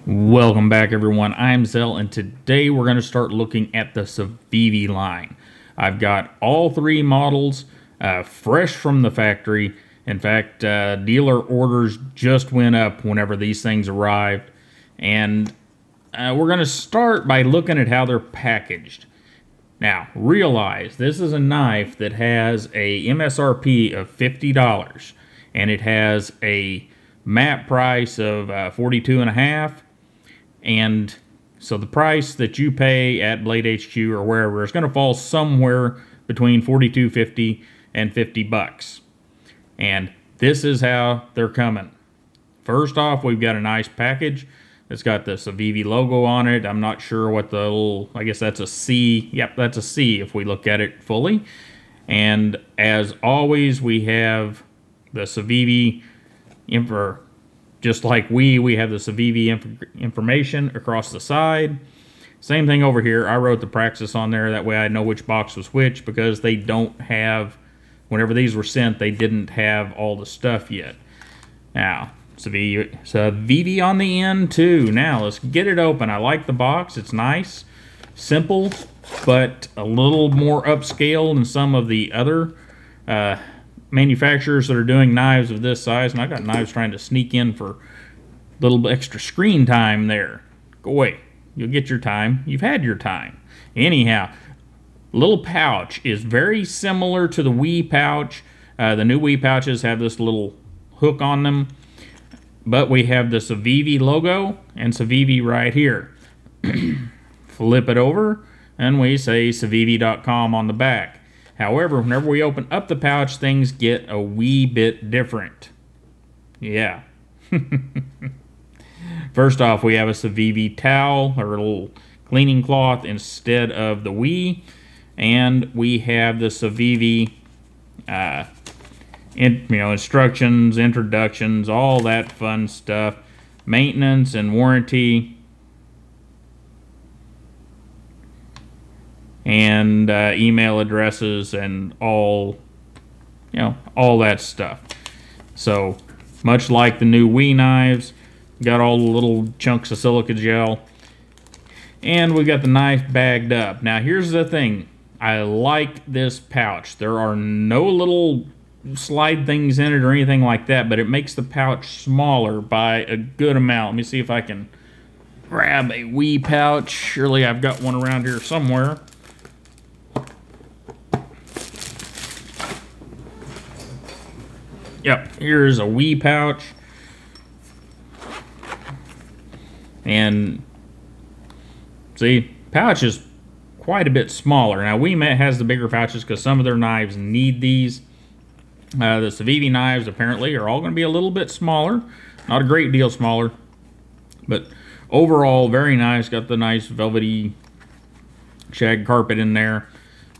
Welcome back, everyone. I'm Zell, and today we're going to start looking at the Civivi line. I've got all three models fresh from the factory. In fact, dealer orders just went up whenever these things arrived. And we're going to start by looking at how they're packaged. Now, realize this is a knife that has a MSRP of $50, and it has a MAP price of $42.50. And so the price that you pay at Blade HQ or wherever is going to fall somewhere between $42.50 and $50. And this is how they're coming. First off, we've got a nice package. It's got the Civivi logo on it. I'm not sure what the little, I guess that's a C. Yep, that's a C if we look at it fully. And as always, we have the Civivi info. Just like we have the Civivi information across the side. Same thing over here. I wrote the Praxis on there. That way I know which box was which, because they don't have, whenever these were sent, they didn't have all the stuff yet. Now, Civivi on the end too. Now, let's get it open. I like the box. It's nice, simple, but a little more upscale than some of the other manufacturers that are doing knives of this size. And I got knives trying to sneak in for a little bit extra screen time there. Go away. You'll get your time. You've had your time. Anyhow, little pouch is very similar to the Wii pouch. The new Wii pouches have this little hook on them, but we have the Civivi logo and Civivi right here. Flip it over and we say Civivi.com on the back. However, whenever we open up the pouch, things get a wee bit different. Yeah. First off, we have a Civivi towel, or a little cleaning cloth, instead of the Wii. And we have the Civivi instructions, introductions, all that fun stuff. Maintenance and warranty. And email addresses and all that stuff. So much like the new Wii knives, got all the little chunks of silica gel, and we got the knife bagged up. Now here's the thing, I like this pouch. There are no little slide things in it or anything like that, but it makes the pouch smaller by a good amount. Let me see if I can grab a Wii pouch. Surely I've got one around here somewhere. Yep, here's a Wii pouch. And see, pouch is quite a bit smaller. Now, Wii has the bigger pouches because some of their knives need these. The Civivi knives apparently are all going to be a little bit smaller. Not a great deal smaller, but overall very nice. Got the nice velvety shag carpet in there.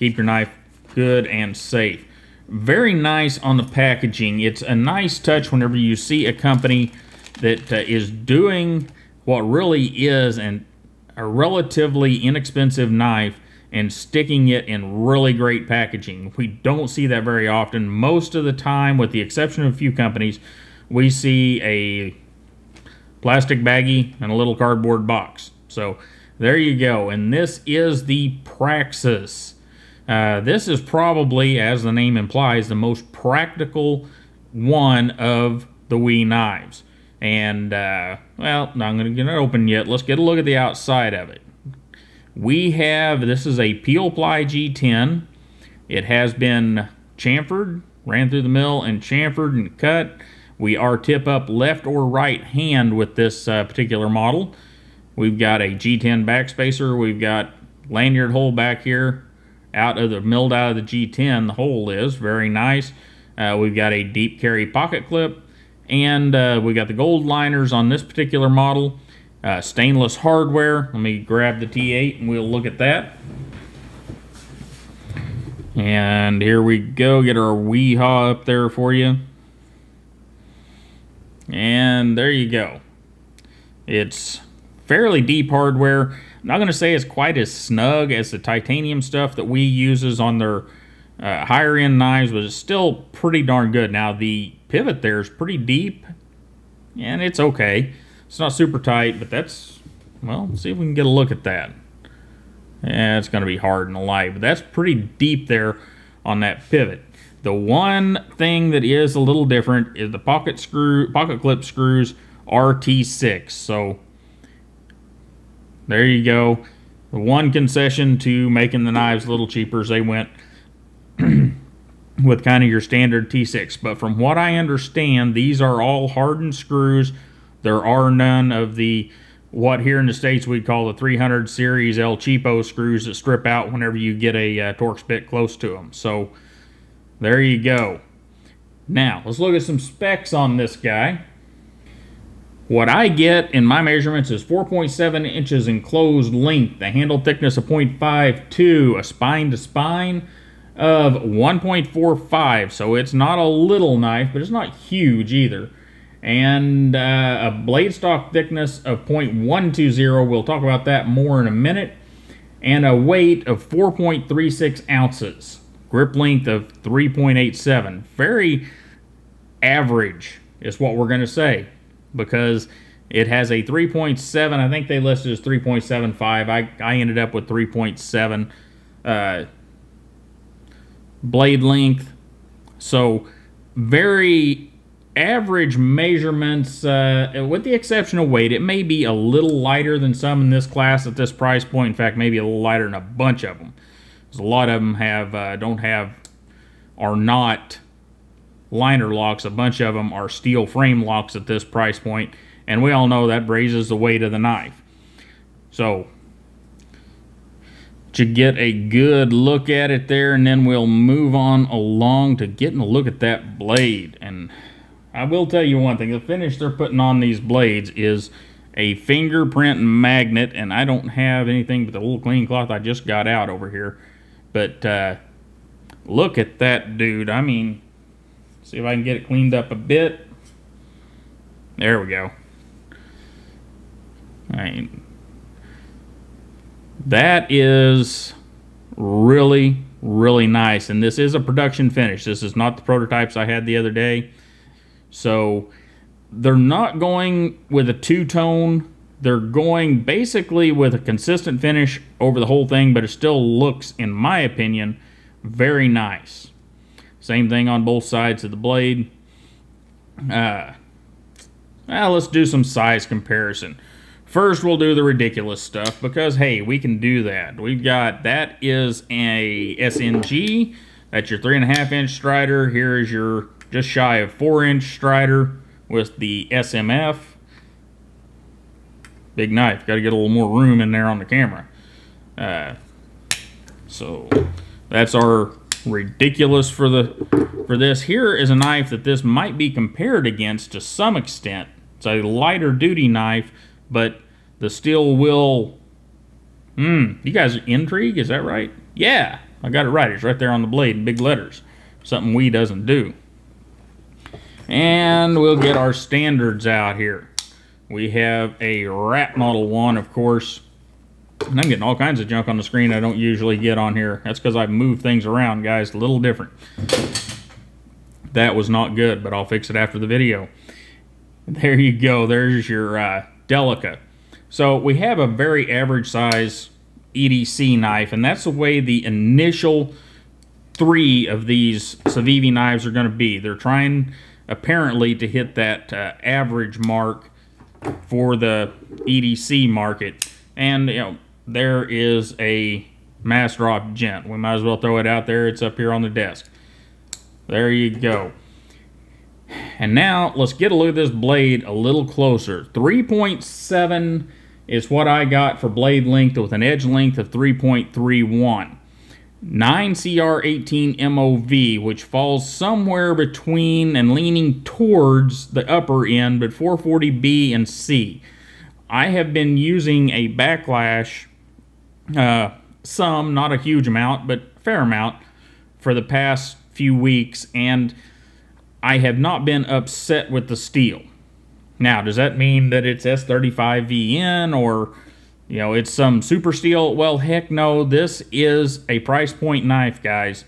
Keep your knife good and safe. Very nice on the packaging. It's a nice touch whenever you see a company that is doing what really is a relatively inexpensive knife and sticking it in really great packaging. We don't see that very often. Most of the time, with the exception of a few companies, we see a plastic baggie and a little cardboard box. So there you go. And this is the Praxis. This is probably, as the name implies, the most practical one of the Wii knives. And, well, not going to get it open yet. Let's get a look at the outside of it. This is a Peel Ply G10. It has been chamfered, ran through the mill and chamfered and cut. We are tip up left or right hand with this particular model. We've got a G10 backspacer. We've got lanyard hole back here. Milled out of the G10, the hole is very nice. We've got a deep carry pocket clip, and we got the gold liners on this particular model. Stainless hardware. Let me grab the T8 and we'll look at that. And here we go. Get our Weehaw up there for you. And there you go. It's fairly deep hardware. I'm not going to say it's quite as snug as the titanium stuff that Wii uses on their higher end knives, but it's still pretty darn good. Now the pivot there is pretty deep, and it's okay. It's not super tight, but that's, well, see if we can get a look at that. Yeah, it's going to be hard in the light, but that's pretty deep there on that pivot. The one thing that is a little different is the pocket clip screws are T6. So there you go. The one concession to making the knives a little cheaper is they went with kind of your standard T6. But from what I understand, these are all hardened screws. There are none of the, what here in the States we'd call the 300 series El Cheapo screws that strip out whenever you get a Torx bit close to them. So there you go. Now, let's look at some specs on this guy. What I get in my measurements is 4.7 inches enclosed length, a handle thickness of 0.52, a spine to spine of 1.45, so it's not a little knife, but it's not huge either. And a blade stock thickness of 0.120, we'll talk about that more in a minute, and a weight of 4.36 ounces. Grip length of 3.87. Very average is what we're going to say, because it has a 3.7. I think they listed as 3.75. I ended up with 3.7 blade length. So very average measurements, with the exception of weight. It may be a little lighter than some in this class at this price point. In fact, maybe a little lighter than a bunch of them. A lot of them have are not liner locks. A bunch of them are steel frame locks at this price point, and we all know that raises the weight of the knife. So to get a good look at it there, and then we'll move on along to getting a look at that blade. And I will tell you one thing, the finish they're putting on these blades is a fingerprint magnet, and I don't have anything but the little clean cloth I just got out over here. But look at that dude. I mean, see if I can get it cleaned up a bit. There we go. I mean, that is really, really nice. And this is a production finish. This is not the prototypes I had the other day. So they're not going with a two-tone. They're going basically with a consistent finish over the whole thing, but it still looks, in my opinion, very nice. Same thing on both sides of the blade. Well, let's do some size comparison. First, we'll do the ridiculous stuff because, hey, we can do that. We've got, that is a SNG. That's your 3.5-inch strider. Here is your just shy of 4-inch strider with the SMF. Big knife. Got to get a little more room in there on the camera. So that's our ridiculous for this. Here is a knife that this might be compared against to some extent. It's a lighter duty knife, but the steel will... you guys are intrigued? Is that right? Yeah, I got it right. It's right there on the blade in big letters. Something we doesn't do. And we'll get our standards out here. We have a Rat Model 1, of course. And I'm getting all kinds of junk on the screen I don't usually get on here. That's because I've moved things around, guys. A little different. That was not good, but I'll fix it after the video. There you go. There's your Delica. So we have a very average size EDC knife, and that's the way the initial 3 of these Civivi knives are going to be. They're trying, apparently, to hit that average mark for the EDC market. And, you know, there is a mass drop gent. We might as well throw it out there. It's up here on the desk. There you go. And now let's get a look at this blade a little closer. 3.7 is what I got for blade length with an edge length of 3.31. 9CR18 MOV, which falls somewhere between and leaning towards the upper end, but 440B and C. I have been using a backlash, some, not a huge amount, but a fair amount, for the past few weeks, and I have not been upset with the steel. Now, does that mean that it's S35VN or, you know, it's some super steel? Well, heck no. This is a price point knife, guys,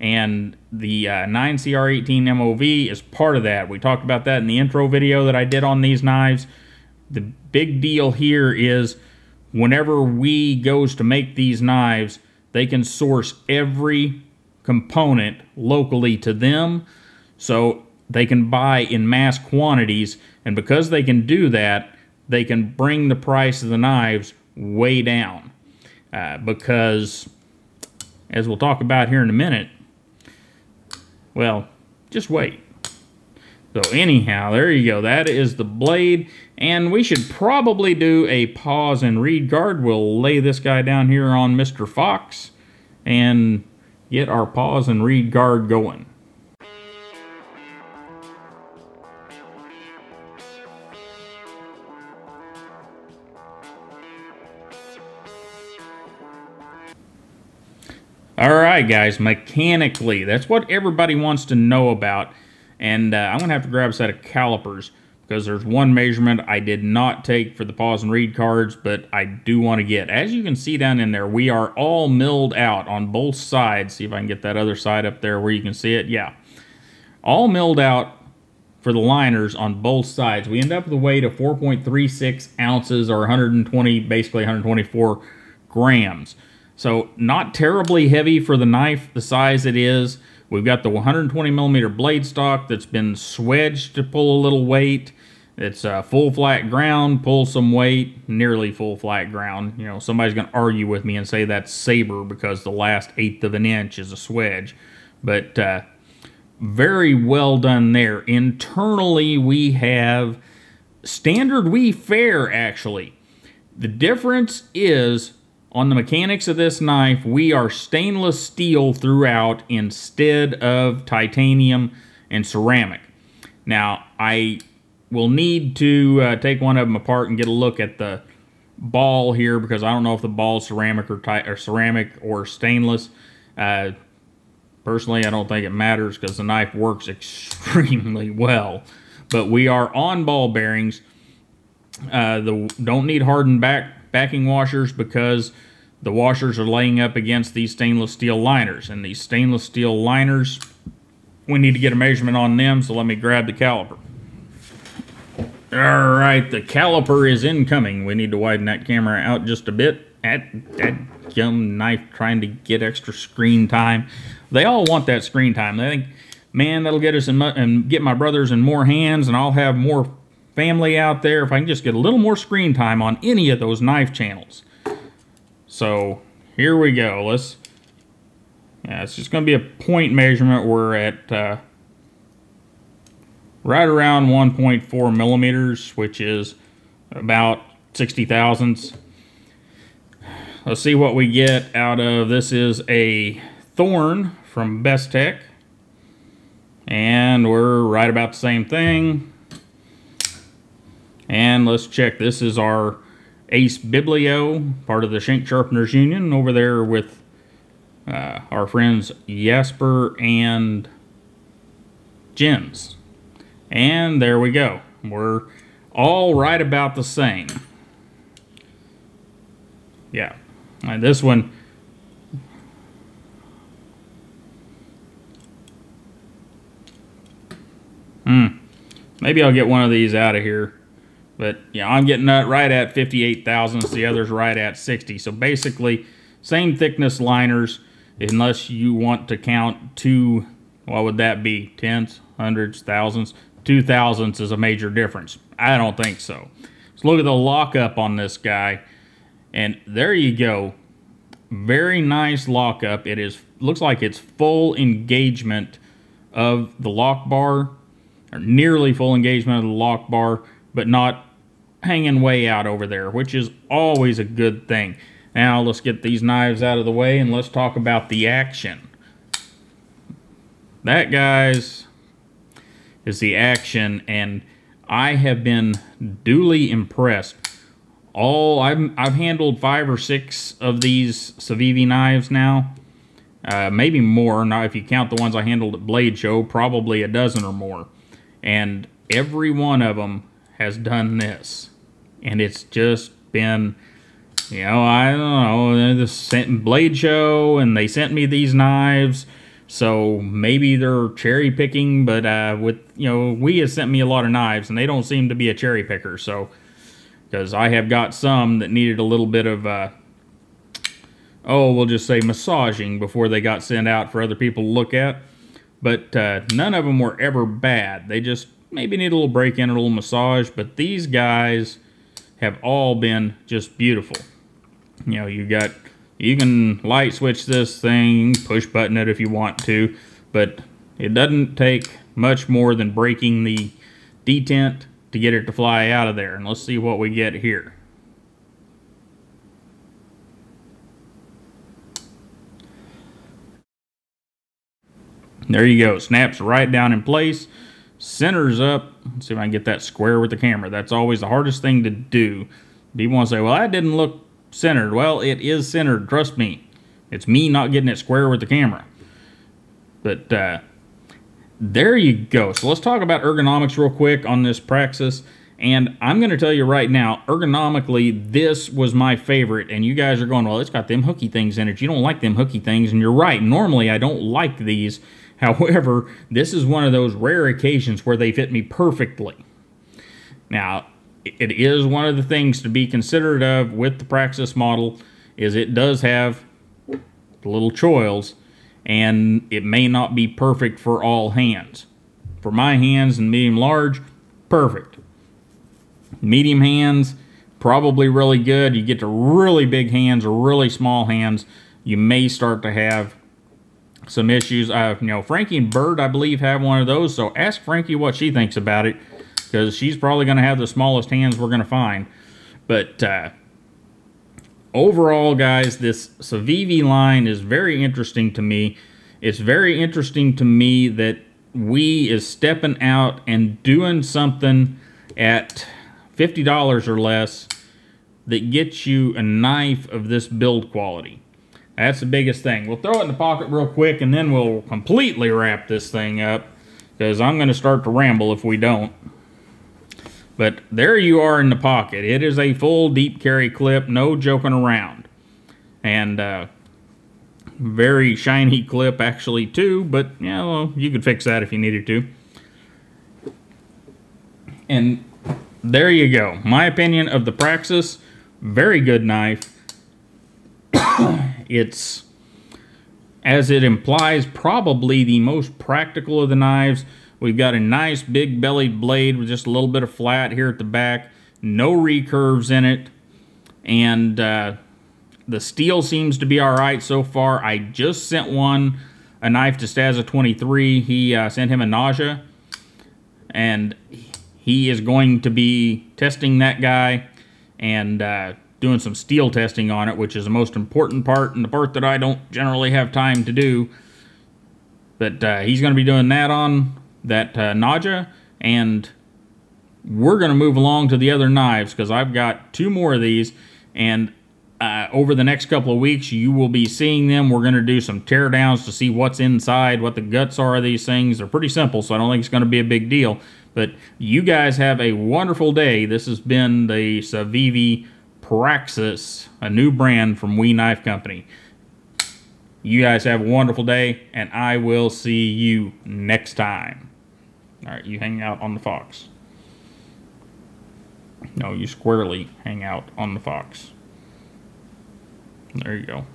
and the 9CR18 MOV is part of that. We talked about that in the intro video that I did on these knives. the big deal here is whenever we goes to make these knives, they can source every component locally to them, so they can buy in mass quantities, and because they can do that, they can bring the price of the knives way down. Because, as we'll talk about here in a minute, well, just wait. So anyhow, there you go. That is the blade, and we should probably do a pause and read guard. We'll lay this guy down here on Mr. Fox and get our pause and read guard going. Alright guys, mechanically, that's what everybody wants to know about. And I'm going to have to grab a set of calipers because there's one measurement I did not take for the pause and read cards, but I do want to get. As you can see down in there, we are all milled out on both sides. See if I can get that other side up there where you can see it. Yeah. All milled out for the liners on both sides. We end up with a weight of 4.36 ounces or 120, basically 124 grams. So not terribly heavy for the knife, the size it is. We've got the 120 millimeter blade stock that's been swedged to pull a little weight. It's full flat ground, pull some weight, nearly full flat ground. You know, somebody's going to argue with me and say that's saber because the last 1/8 of an inch is a swedge. But very well done there. Internally, we have standard wee fair, actually. The difference is, on the mechanics of this knife, we are stainless steel throughout instead of titanium and ceramic. Now, I will need to take one of them apart and get a look at the ball here because I don't know if the ball is ceramic or ceramic or stainless. Personally, I don't think it matters because the knife works extremely well. But we are on ball bearings. Don't need hardened backing washers because the washers are laying up against these stainless steel liners. And these stainless steel liners, we need to get a measurement on them, so let me grab the caliper. Alright, the caliper is incoming. We need to widen that camera out just a bit. That dumb knife trying to get extra screen time. They all want that screen time. They think, man, that'll get us and get my brothers in more hands, and I'll have more family out there if I can just get a little more screen time on any of those knife channels. So here we go. Yeah, it's just going to be a point measurement. We're at right around 1.4 millimeters, which is about 60 thousandths. Let's see what we get out of this. Is a Thorn from Best Tech, and we're right about the same thing. And let's check. This is our Ace Biblio, part of the Shank Sharpeners Union, over there with our friends Jasper and Jens. And there we go. We're all right about the same. Yeah. And this one, maybe I'll get one of these out of here. But yeah, I'm getting that right at 58 thousandths. The other's right at 60. So basically, same thickness liners, unless you want to count two. What would that be? Tenths, hundreds, thousandths. 2 thousandths is a major difference. I don't think so. Let's look at the lockup on this guy, and there you go. Very nice lockup. It is looks like it's full engagement of the lock bar, or nearly full engagement of the lock bar, but not hanging way out over there, which is always a good thing. Now let's get these knives out of the way and let's talk about the action. That, guys, is the action, and I have been duly impressed. I've handled 5 or 6 of these Civivi knives now, maybe more. Now, if you count the ones I handled at Blade Show, probably a dozen or more. And every one of them has done this, and it's just been, you know, I don't know, the Blade Show, and they sent me these knives, so maybe they're cherry picking, but with, you know, has sent me a lot of knives, and they don't seem to be a cherry picker. So because I have got some that needed a little bit of, we'll just say massaging before they got sent out for other people to look at. But none of them were ever bad. They just maybe need a little break-in, a little massage. But these guys have all been just beautiful. You know, you can light switch this thing, push button it if you want to, but it doesn't take much more than breaking the detent to get it to fly out of there. And let's see what we get here. There you go. Snaps right down in place. Centers up. Let's see if I can get that square with the camera. That's always the hardest thing to do. People want to say, well, that didn't look centered. Well, it is centered. Trust me. It's me not getting it square with the camera. But there you go. So let's talk about ergonomics real quick on this Praxis. And I'm going to tell you right now, ergonomically, this was my favorite. And you guys are going, well, it's got them hooky things in it. You don't like them hooky things. And you're right. Normally, I don't like these. However, this is one of those rare occasions where they fit me perfectly. Now, it is one of the things to be considerate of with the Praxis model is it does have the little choils, and it may not be perfect for all hands. For my hands and medium large, perfect. Medium hands, probably really good. You get to really big hands or really small hands, you may start to have some issues. You know, Frankie and Bird, I believe, have one of those. So ask Frankie what she thinks about it, because she's probably going to have the smallest hands we're going to find. But overall, guys, this Civivi line is very interesting to me. It's very interesting to me that we is stepping out and doing something at $50 or less that gets you a knife of this build quality. That's the biggest thing. We'll throw it in the pocket real quick, and then we'll completely wrap this thing up, because I'm going to start to ramble if we don't. But there you are in the pocket. It is a full deep carry clip, no joking around. And very shiny clip actually too, but yeah, well, you could fix that if you needed to. And there you go. My opinion of the Praxis, very good knife. It's, as it implies, probably the most practical of the knives. We've got a nice big bellied blade with just a little bit of flat here at the back. No recurves in it. And the steel seems to be alright so far. I just sent a knife to Stazza23. He sent him a nausea. And he is going to be testing that guy and doing some steel testing on it, which is the most important part and the part that I don't generally have time to do. But he's going to be doing that on that nausea, and we're going to move along to the other knives, because I've got 2 more of these, and over the next couple of weeks you will be seeing them. We're going to do some teardowns to see what's inside, what the guts are of these things. They're pretty simple, so I don't think it's going to be a big deal. But you guys have a wonderful day. This has been the Civivi Praxis, a new brand from We Knife Company. You guys have a wonderful day, and I will see you next time. All right, you hang out on the fox. No, you squarely hang out on the fox. There you go.